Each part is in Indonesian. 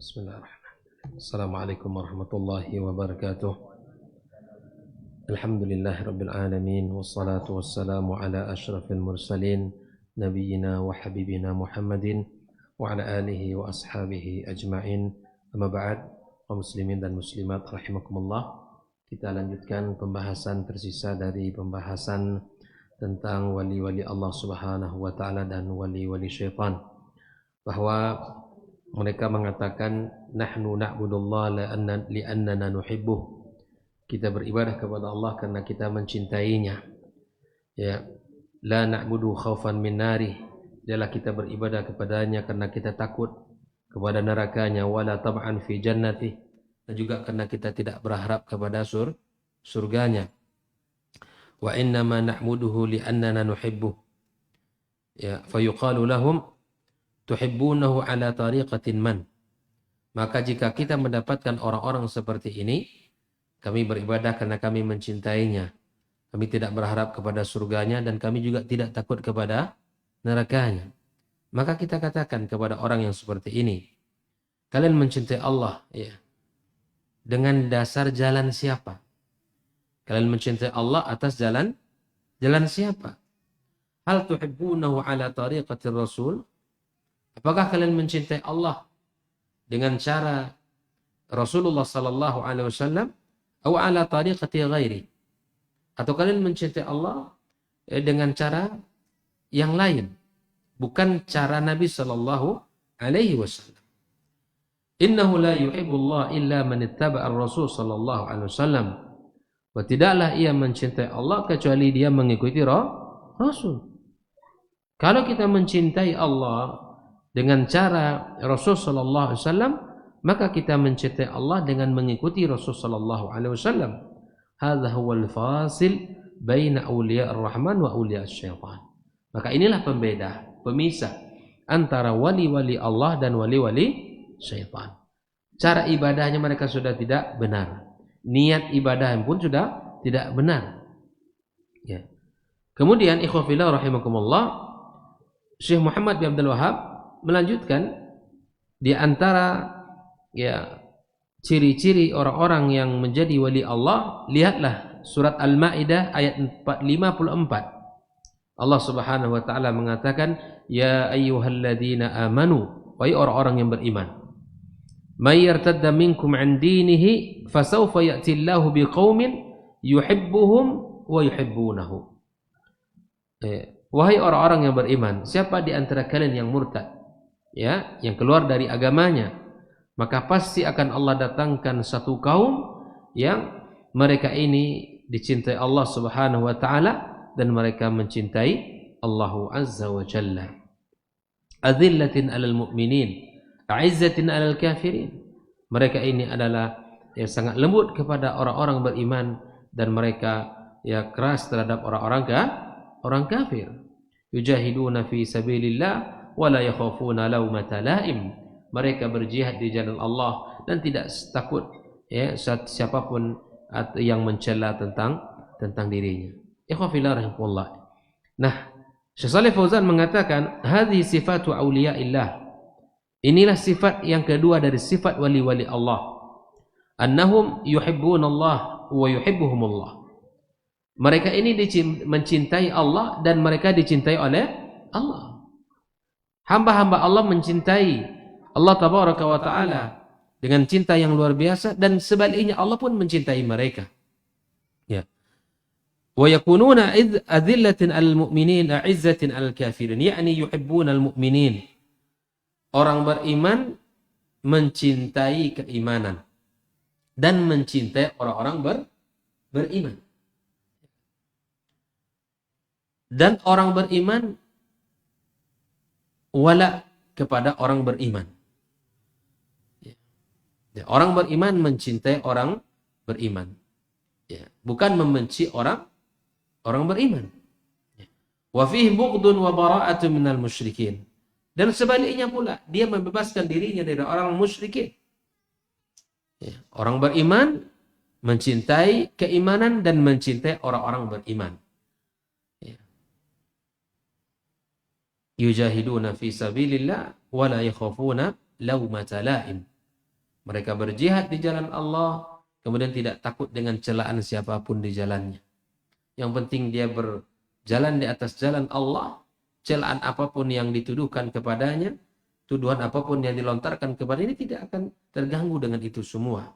Bismillahirrahmanirrahim. Assalamualaikum warahmatullahi wabarakatuh. Alhamdulillahirabbil alamin wassalatu wassalamu ala asyrafil mursalin nabiyyina wa habibina Muhammadin wa ala alihi wa ashabihi ajmain. Amma ba'd, kaum muslimin dan muslimat rahimakumullah. Kita lanjutkan pembahasan tersisa dari pembahasan tentang wali-wali Allah Subhanahu wa taala dan wali-wali syaitan. Bahwa mereka mengatakan nahnu na'budullah li'annana nuhibbuh. Kita beribadah kepada Allah karena kita mencintainya. Ya, la na'budu khaufan min narih. Adalah kita beribadah kepadanya karena kita takut kepada nerakanya, wala tam'an fi jannatih. Dan juga karena kita tidak berharap kepada surganya. Wa innama na'buduhu li'annana nuhibbuh. Ya, fayuqalu lahum tuhibbunahu ala tariqatin man. Maka jika kita mendapatkan orang-orang seperti ini, kami beribadah karena kami mencintainya. Kami tidak berharap kepada surganya dan kami juga tidak takut kepada nerakanya. Maka kita katakan kepada orang yang seperti ini, kalian mencintai Allah ya, dengan dasar jalan siapa? Kalian mencintai Allah atas jalan siapa? Hal tuhibbunahu ala tariqatir rasul? Apakah kalian mencintai Allah dengan cara Rasulullah sallallahu alaihi wasallam atau ala tariqati ghairi? Atau kalian mencintai Allah dengan cara yang lain, bukan cara Nabi sallallahu alaihi wasallam. Innahu la yuhibbullah illa man ittaba'a ar-rasul sallallahu alaihi wasallam. Wa tidaklah ia mencintai Allah kecuali dia mengikuti Rasul. Kalau kita mencintai Allah dengan cara Rasul sallallahu alaihi wasallam, maka kita mencintai Allah dengan mengikuti Rasul sallallahu alaihi wasallam. Hadza huwal fasil baina auliya ar-rahman wa auliya asy-syaitan. Maka inilah pembeda, pemisah antara wali-wali Allah dan wali-wali syaitan. Cara ibadahnya mereka sudah tidak benar. Niat ibadah pun sudah tidak benar. Ya. Kemudian ikhwah fillah rahimakumullah, Syekh Muhammad bin Abdul Wahhab melanjutkan di antara ya ciri-ciri orang-orang yang menjadi wali Allah, lihatlah surat Al-Maidah ayat 54. Allah Subhanahu wa taala mengatakan, ya ayyuhalladzina amanu, wahai orang-orang yang beriman, may yartadda minkum an dinihi fasawfa ya'ti Allahu biqaumin yuhibbuhum wa yuhibbunahu. Wahai orang-orang yang beriman, siapa di antara kalian yang murtad, ya, yang keluar dari agamanya, maka pasti akan Allah datangkan satu kaum yang mereka ini dicintai Allah Subhanahu wa taala dan mereka mencintai Allah Azza wa Jalla. Adzillatin 'alal mu'minin, 'izzatin 'alal kafirin. Mereka ini adalah yang sangat lembut kepada orang-orang beriman dan mereka ya keras terhadap orang kafir. Yujahiduna fi sabilillah wala yakhafuna laumata laim. Mereka berjihad di jalan Allah dan tidak takut ya siapapun yang mencela tentang dirinya. Ikhwah fillah rahimakumullah. Nah, Syekh Shalih Fauzan mengatakan, hadhi sifatu auliyaillah. Inilah sifat yang kedua dari sifat wali-wali Allah. Annahum yuhibbunallah wa yuhibbuhumullah. Mereka ini mencintai Allah dan mereka dicintai oleh Allah. Hamba-hamba Allah mencintai Allah tabaraka wa ta'ala dengan cinta yang luar biasa, dan sebaliknya Allah pun mencintai mereka. Ya. Wa yakununa adzillatin 'alal mu'minin, 'izzatin 'alal kafirin, yakni yuhibbuna al-mu'minin. Orang beriman mencintai keimanan dan mencintai orang-orang beriman. Dan orang beriman wala kepada orang beriman. Ya, orang beriman mencintai orang beriman. Ya, bukan membenci orang beriman. Ya. Wa fihi bughdun wa bara'atun minal musyrikin. Dan sebaliknya pula, dia membebaskan dirinya dari orang musyrikin. Ya, orang beriman mencintai keimanan dan mencintai orang-orang beriman. Yujahiduna fi sabilillah wa la yakhafuna laumata laim. Mereka berjihad di jalan Allah, kemudian tidak takut dengan celaan siapapun di jalannya. Yang penting dia berjalan di atas jalan Allah, celaan apapun yang dituduhkan kepadanya, tuduhan apapun yang dilontarkan kepada ini tidak akan terganggu dengan itu semua.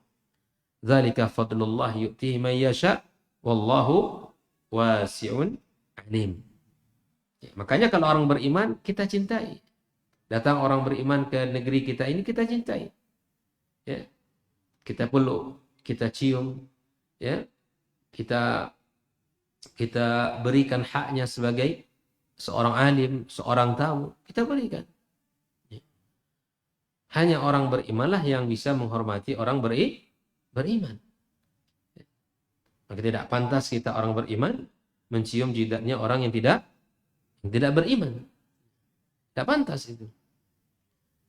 Dzalika fadlullah yu'tihi man yasha wallahu wasi'un alim. Ya, makanya kalau orang beriman kita cintai. Datang orang beriman ke negeri kita ini kita cintai. Ya. Kita peluk, kita cium, ya. Kita berikan haknya sebagai seorang alim, seorang tamu, kita berikan. Ya. Hanya orang berimanlah yang bisa menghormati orang beriman. Ya. Maka tidak pantas kita orang beriman mencium jidatnya orang yang tidak beriman. Tidak pantas itu.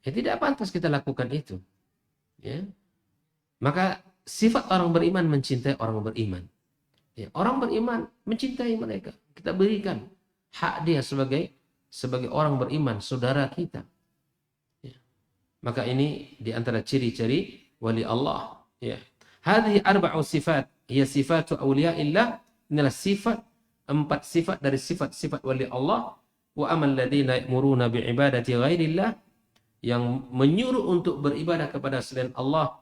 Ya, tidak pantas kita lakukan itu. Ya. Maka sifat orang beriman mencintai orang beriman. Ya, orang beriman mencintai mereka. Kita berikan hak dia sebagai orang beriman, saudara kita. Ya. Maka ini di antara ciri-ciri wali Allah. Ya. Hadhihi arba'u sifat, hiya sifatu awliyaillah. Inilah empat sifat dari sifat-sifat wali Allah. Wa amal ladina ya'muruna bi'ibadati ghairillah, yang menyuruh untuk beribadah kepada selain Allah.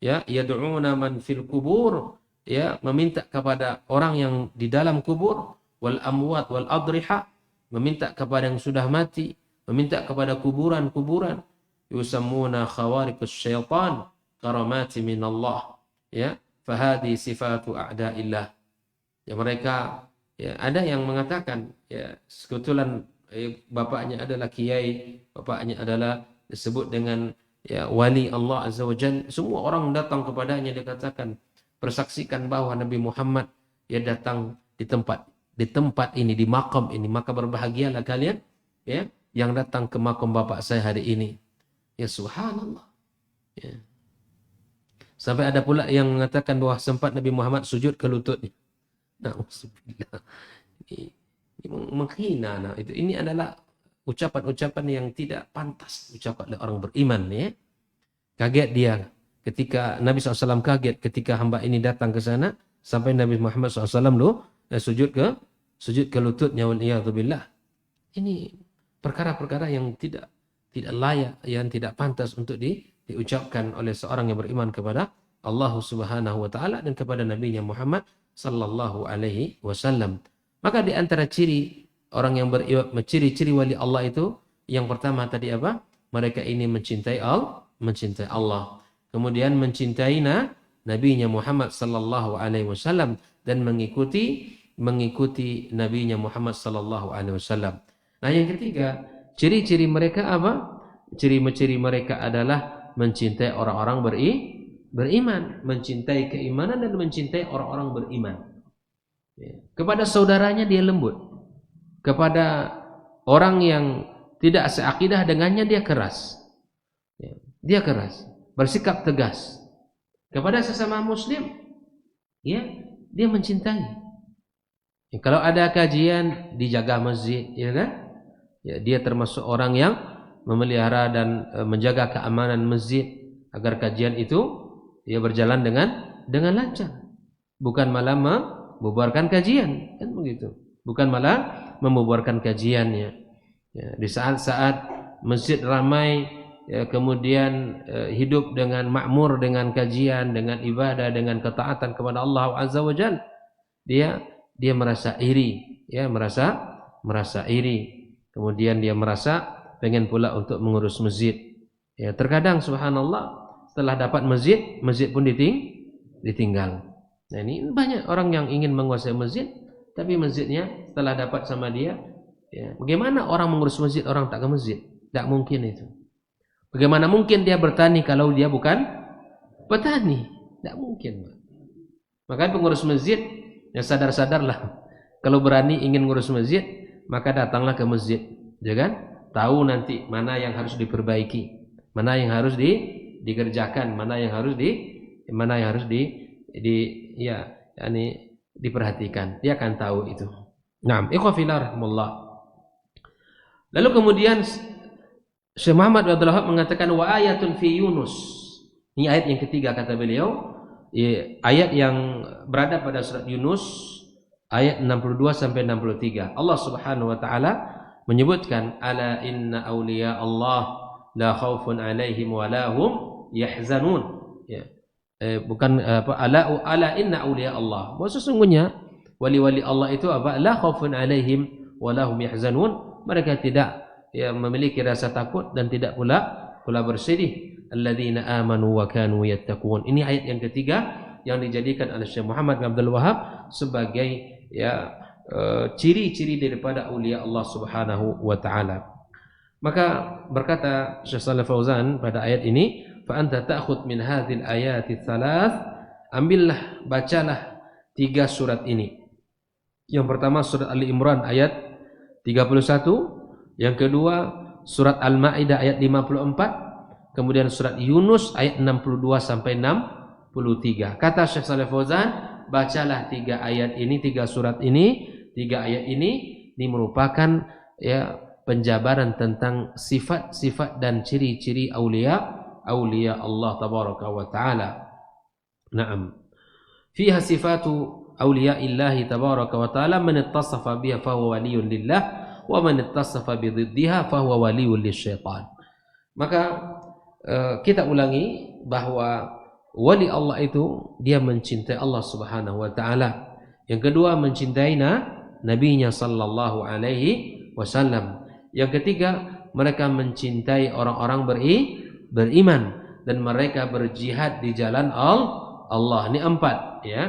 Ya, yad'una man fil kubur, ya, meminta kepada orang yang di dalam kubur, wal amwat wal adriha, meminta kepada yang sudah mati, meminta kepada kuburan-kuburan. Yusammuna khawariqus syaitan karamati minallah. Ya, fahadi sifatu a'daillah. Ya, mereka, ya, ada yang mengatakan, ya, kebetulan bapaknya adalah kiai, bapaknya adalah disebut dengan, ya, wali Allah Azza wa Jalla. Semua orang datang kepadanya, dia katakan, persaksikan bahwa Nabi Muhammad ya datang di tempat ini, di makam ini, maka berbahagialah kalian, ya, yang datang ke makam bapak saya hari ini. Ya, subhanallah. Ya. Sampai ada pula yang mengatakan bahwa sempat Nabi Muhammad sujud ke lututnya. Na'udzubillah. Ini menghina. Nah, ini adalah ucapan-ucapan yang tidak pantas ucapan oleh orang beriman, ya. Kaget dia ketika Nabi SAW, kaget ketika hamba ini datang ke sana, sampai Nabi Muhammad SAW sujud ke lututnya, waliyadzubillah. Ini perkara-perkara yang tidak layak, yang tidak pantas untuk diucapkan oleh seorang yang beriman kepada Allah Subhanahu wa taala dan kepada Nabi-Nya Muhammad sallallahu alaihi wasallam. Maka di antara ciri orang yang ciri-ciri wali Allah itu, yang pertama tadi apa? Mereka ini mencintai Allah. Kemudian mencintai Nabi-Nya Muhammad sallallahu alaihi wasallam dan mengikuti Nabi-Nya Muhammad sallallahu alaihi wasallam. Nah, yang ketiga, ciri-ciri mereka apa? Ciri-ciri mereka adalah mencintai orang-orang beriman, mencintai keimanan dan mencintai orang-orang beriman. Ya. Kepada saudaranya dia lembut. Kepada orang yang tidak seakidah dengannya dia keras. Ya. Dia keras, bersikap tegas. Kepada sesama muslim, ya, dia mencintai. Ya, kalau ada kajian dijaga masjid, ya kan? Ya, dia termasuk orang yang memelihara dan menjaga keamanan masjid agar kajian itu dia berjalan dengan lancar. Bukan malah membubarkan kajian, kan begitu. Bukan malah membubarkan kajiannya. Ya, di saat-saat masjid ramai, ya, kemudian hidup dengan makmur dengan kajian, dengan ibadah, dengan ketaatan kepada Allah Azza wa Jalla, dia merasa iri, ya, merasa iri. Kemudian dia merasa pengen pula untuk mengurus masjid. Ya, terkadang subhanallah setelah dapat masjid pun ditinggal. Nah, ini banyak orang yang ingin menguasai masjid, tapi masjidnya setelah dapat sama dia, ya, bagaimana orang mengurus masjid orang tak ke masjid? Tidak mungkin itu. Bagaimana mungkin dia bertani kalau dia bukan petani? Tidak mungkin. Maka pengurus masjid, ya, sadar-sadarlah. Kalau berani ingin ngurus masjid, maka datanglah ke masjid, ya kan? Tahu nanti mana yang harus diperbaiki, mana yang harus dikerjakan, mana yang harus diperhatikan. Dia akan tahu itu. Naam, ikhwafillah rahimahullah. Lalu kemudian Syekh Muhammad bin Abdul Wahhab mengatakan wa ayatun fi Yunus. Ini ayat yang ketiga kata beliau, ayat yang berada pada surat Yunus ayat 62 sampai 63. Allah Subhanahu wa taala menyebutkan ala inna awliya Allah la khaufun alaihim wa la hum yahzanun. Ya. Bukan apa ala inna awliya Allah. Bahwa sesungguhnya wali-wali Allah itu apa? La khaufun alaihim wa la hum yahzanun. Mereka tidak memiliki rasa takut dan tidak pula bersedih. Alladzina amanu wa kanu yattaqun. Ini ayat yang ketiga yang dijadikan oleh Syekh Muhammad bin Abdul Wahhab sebagai ciri-ciri daripada aulia Allah Subhanahu wa taala. Maka berkata Syekh Shalih Fauzan pada ayat ini, fa anta ta'khud min hadhil ayati tsalath, ambillah, bacalah 3 surat ini. Yang pertama surat Ali Imran ayat 31, yang kedua surat Al-Maidah ayat 54, kemudian surat Yunus ayat 62 sampai 63. Kata Syekh Shalih Fauzan, bacalah 3 ayat ini, 3 surat ini, 3 ayat ini merupakan penjabaran tentang sifat-sifat dan ciri-ciri aulia Allah tabaraka wa taala. Naam. Fiha sifatu aulia illahi tabaraka wa taala, man ittasafa biha fa huwa waliyyun lillah wa man ittasafa bi dhiddiha fa huwa waliyyun lisyaitan. Maka kita ulangi bahwa wali Allah itu dia mencintai Allah Subhanahu wa taala. Yang kedua mencintai nabinya sallallahu alaihi wasallam. Yang ketiga mereka mencintai orang-orang beriman dan mereka berjihad di jalan Allah. Ini 4 ya.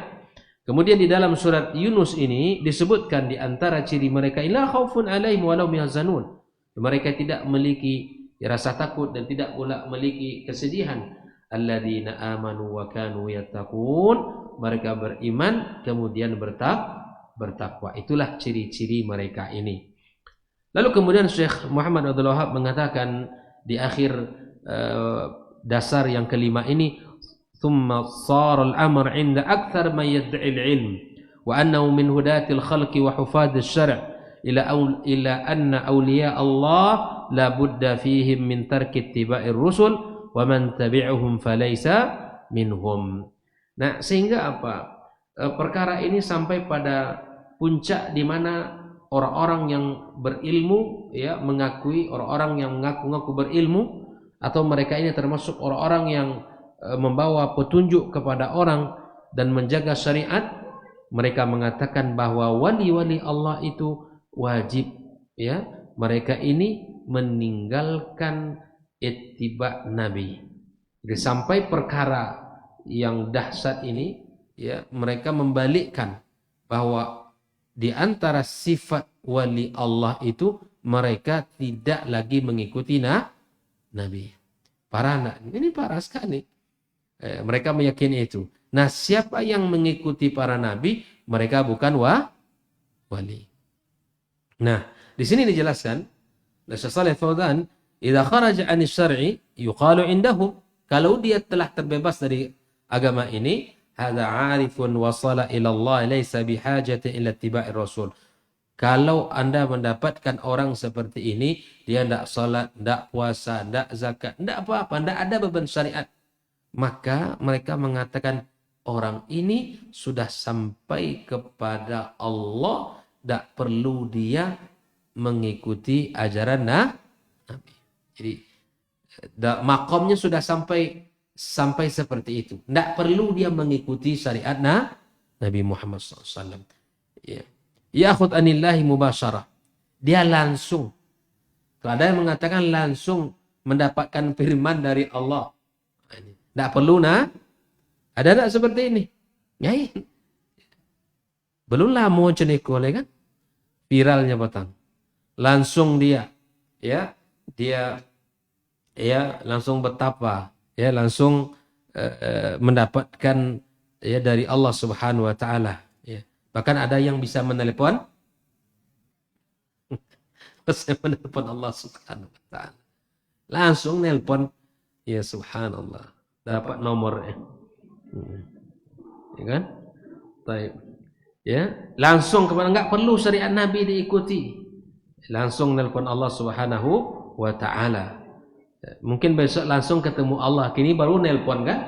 Kemudian di dalam surat Yunus ini disebutkan di antara ciri mereka illa khaufun alaihim wa lahum yahzanun. Mereka tidak memiliki rasa takut dan tidak pula memiliki kesedihan. Alladzina amanu wa kanu yattaqun, mereka beriman kemudian bertakwa. Itulah ciri-ciri mereka ini. Lalu kemudian Syekh Muhammad Abdul Wahhab mengatakan di akhir dasar yang kelima ini, thumma sara al-amr 'inda akthar man yad'i al-'ilm wa annahu min hudatil khalqi wa hufadh asy-syar' ila anna awliya Allah la budda fihim min tarki ittiba'ir rusul wa man tabi'uhum falaysa minhum. Nah, sehingga apa? Perkara ini sampai pada puncak di mana orang-orang yang berilmu mengakui, orang-orang yang mengaku-ngaku berilmu atau mereka ini termasuk orang-orang yang membawa petunjuk kepada orang dan menjaga syariat, mereka mengatakan bahwa wali-wali Allah itu wajib mereka ini meninggalkan ittiba Nabi. Jadi sampai perkara yang dahsyat ini mereka membalikkan bahwa di antara sifat wali Allah itu mereka tidak lagi mengikuti Nabi. Ini parah sekali. Mereka meyakini itu. Nah, siapa yang mengikuti para nabi, mereka bukan wali. Nah, di sini dijelaskan, Syekh Shalih Fauzan, idza kharaja 'ani syar'i yuqalu 'indahu, kalau dia telah terbebas dari agama ini, hadza 'arifun wasala ila Allah laisa bihajatin ila ittiba'ir rasul. Kalau Anda mendapatkan orang seperti ini, dia tidak salat, tidak puasa, tidak zakat, tidak apa-apa, tidak ada beban syariat, maka mereka mengatakan orang ini sudah sampai kepada Allah, tidak perlu dia mengikuti ajaran Nabi. Jadi makomnya sudah sampai seperti itu. Tidak perlu dia mengikuti syariat Nabi Muhammad SAW. Ya'khud anillahi mubasyarah. Dia langsung. Kalau ada yang mengatakan langsung mendapatkan firman dari Allah. Tidak perlu ada tak seperti ini? Belumlah mau ceniko kan? Viralnya batang. Langsung dia langsung betapa langsung mendapatkan dari Allah Subhanahu wa taala. Bahkan ada yang bisa menelepon Allah Subhanahu wa taala. Langsung nelpon, ya subhanallah, dapat nomornya. Ya kan? Baik. Langsung kepada, enggak perlu syariat Nabi diikuti. Langsung nelpon Allah Subhanahu wa taala. Mungkin besok langsung ketemu Allah. Kini baru nelpon kan?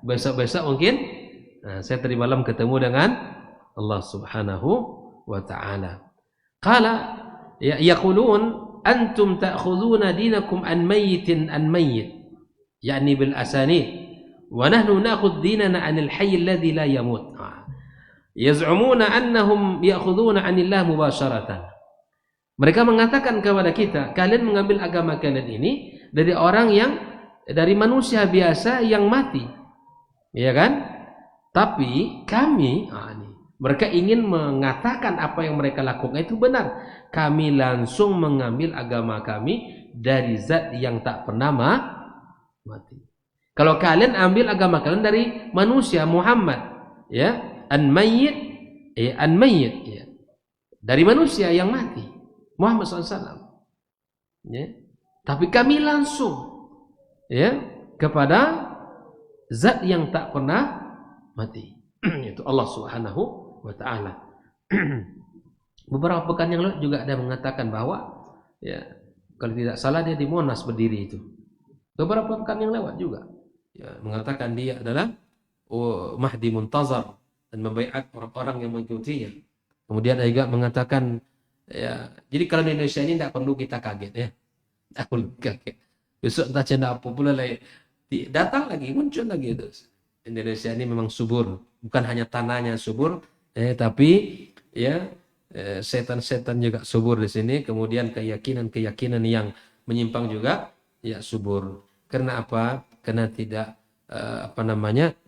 Besok-besok mungkin saya tadi malam ketemu dengan Allah Subhanahu wa taala. Qala yaqulun antum ta'khuduna dinakum an mayyitin an mayyit. Yani bil asanid. Wa nahnu na'khudh dinana 'anil hayy alladhi la yamut. Yaz'umuna annahum ya'khuduna 'anillah mubasharatan. Mereka mengatakan kepada kita, kalian mengambil agama kalian ini dari orang yang dari manusia biasa yang mati. Ya kan? Tapi kami mereka ingin mengatakan apa yang mereka lakukan itu benar. Kami langsung mengambil agama kami dari zat yang tak pernah mati. Kalau kalian ambil agama kalian dari manusia Muhammad, ya, an-mayyit, ya. Dari manusia yang mati, Muhammad SAW. Ya. Tapi kami langsung, ya, kepada zat yang tak pernah mati, yaitu Allah Subhanahu wa taala. Beberapa pekan yang lalu juga ada mengatakan bahwa, ya, kalau tidak salah dia di Monas berdiri itu. Beberapa pekan yang lewat juga, ya, mengatakan dia adalah Mahdi Muntazar dan membaiat orang-orang yang mengikutinya. Kemudian juga mengatakan, ya, jadi kalau di Indonesia ini tidak perlu kita kaget, ya, tidak perlu kaget. Besok entah cenda apa pula lagi, datang lagi, muncul lagi itu. Indonesia ini memang subur, bukan hanya tanahnya subur, tapi ya setan-setan juga subur di sini. Kemudian keyakinan-keyakinan yang menyimpang juga ya subur. Karena apa? Karena tidak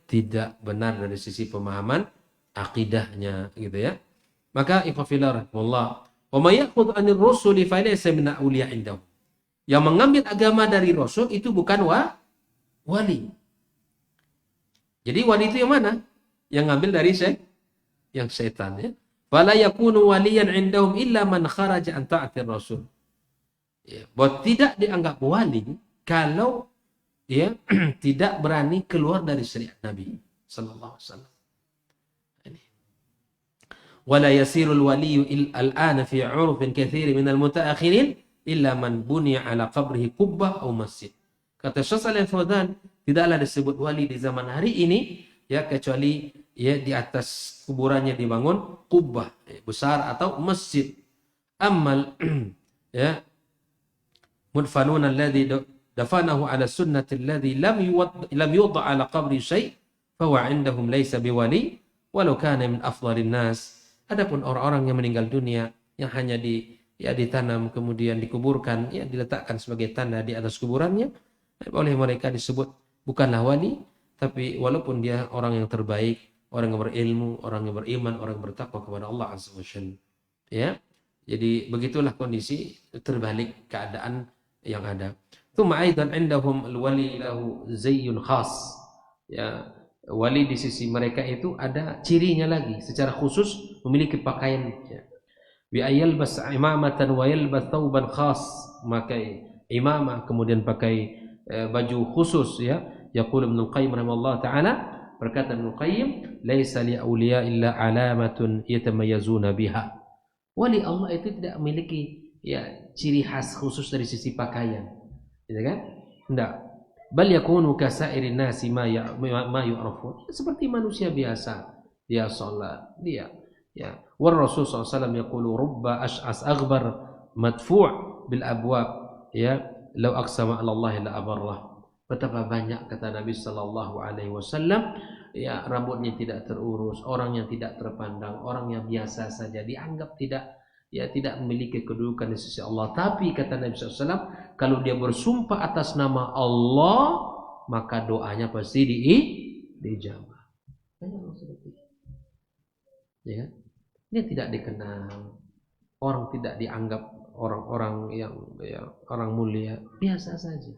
tidak benar dari sisi pemahaman akidahnya, gitu ya. Maka ikhwafillah rahimahullah, wa may ya'khudh 'anil rusuli fa laysa min awliya indahu. Yang mengambil agama dari rasul itu bukan wali. Jadi wali itu yang mana? Yang ngambil dari yang setan, ya. Fala yakunu waliyan indahum illa man kharaja an ta'atir rasul. Ya, bahwa tidak dianggap wali kalau dia tidak berani keluar dari syariat Nabi sallallahu alaihi wasallam. Ini. Wala yasirul waliyyu al-ana fi 'urfin katsir min al-mutaakhirin illa man buniya ala qabrihi qubbah aw masjid. Kata Syekh Shalih Al-Fauzan, tidaklah disebut wali di zaman hari ini ya kecuali ya di atas kuburannya dibangun kubbah besar atau masjid. Ammal ya mudfanun alladhi dafanahu ala sunnati alladhi lam yudha ala qabri syai' fa huwa indahum laysa biwali walau kana min afdhalin nas. Adapun orang-orang yang meninggal dunia yang hanya ditanam kemudian dikuburkan, ya diletakkan sebagai tanda di atas kuburannya, oleh mereka disebut bukanlah wali, tapi walaupun dia orang yang terbaik, orang yang berilmu, orang yang beriman, orang yang bertakwa kepada Allah Azza wa Jalla. Ya. Jadi begitulah kondisi terbalik keadaan yang ada. Tsumma aidan indahum al-wali lahu zayyun khas. Ya, wali di sisi mereka itu ada cirinya lagi, secara khusus memiliki pakaian, ya. Bi ayalbas imamatan wa yalbas thawban khas, memakai imamah kemudian pakai baju khusus, ya. Yaqul Ibnu Qayyim rahimahullah taala, berkata Ibnu Qayyim, laisa li awliya illa alamatun yatamayyazuna biha. Wali Allah itu tidak memiliki ya ciri khas khusus dari sisi pakaian, gitu kan? Tidak. Bal yakunu kasairin nasi ma yu'rafun. Seperti manusia biasa, dia salat, dia ya. War Rasul sallallahu alaihi wasallam yaqulu rubba ash'as aghbar madfu' bil abwab, ya. Lau aqsama 'ala Allah la abarrah. Betapa banyak, kata Nabi sallallahu alaihi wasallam, ya, rambutnya tidak terurus, orang yang tidak terpandang, orang yang biasa saja, dianggap tidak memiliki kedudukan di sisi Allah. Tapi kata Nabi sallallahu alaihi wasallam, kalau dia bersumpah atas nama Allah, maka doanya pasti diijabah. Ya, dia tidak dikenal, orang tidak dianggap orang-orang yang orang mulia, biasa saja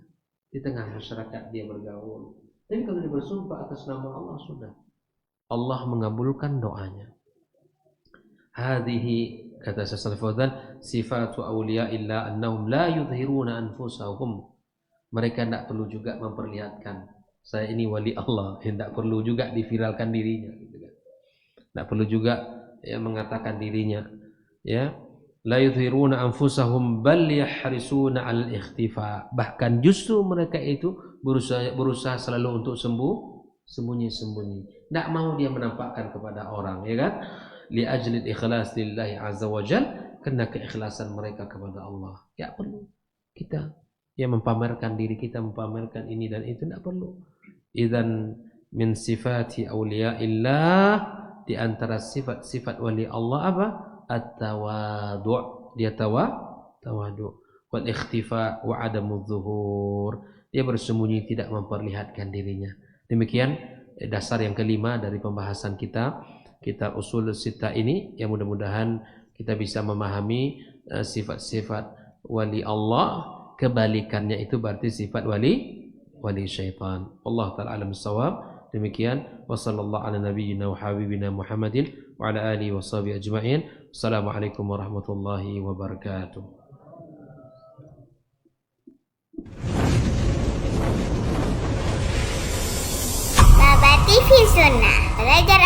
di tengah masyarakat dia bergaul. Tapi kalau dia bersumpah atas nama Allah, sudah Allah mengabulkan doanya. Hadhihi, kata Syekh Shalih Fauzan, sifatu awliya illa annahum la yudhiruna anfusahum. Mereka tidak perlu juga memperlihatkan saya ini wali Allah, tidak perlu juga diviralkan dirinya, gitu kan. Tidak perlu juga ya mengatakan dirinya, ya. la yudhiruna anfusahum bal yahrisuna 'alal ikhtifa. Bahkan justru mereka itu berusaha selalu untuk sembunyi-sembunyi. Tidak mau dia menampakkan kepada orang, ya kan? Li ajlil ikhlas lillahi azza wajal, karena keikhlasan mereka kepada Allah. Ya perlu kita mempamerkan diri kita, mempamerkan ini dan itu, tidak perlu. Idzan min sifati auliyaillah, di antara sifat-sifat wali Allah apa? At-tawadu'. Dia tawadu. Wal ikhtifa wa adamudz zuhur. Dia bersembunyi, tidak memperlihatkan dirinya. Demikian dasar yang kelima dari pembahasan kita usul sita ini. Yang mudah-mudahan kita bisa memahami sifat-sifat wali Allah. Kebalikannya itu berarti sifat wali syaitan. Allah ta'ala alam bissawab. Demikian, wa sallallahu ala nabiyyina wa habibina Muhammadin wa ala alihi wa sahbihi ajma'in. Assalamualaikum warahmatullahi wabarakatuh. Baba TV Sunnah, belajar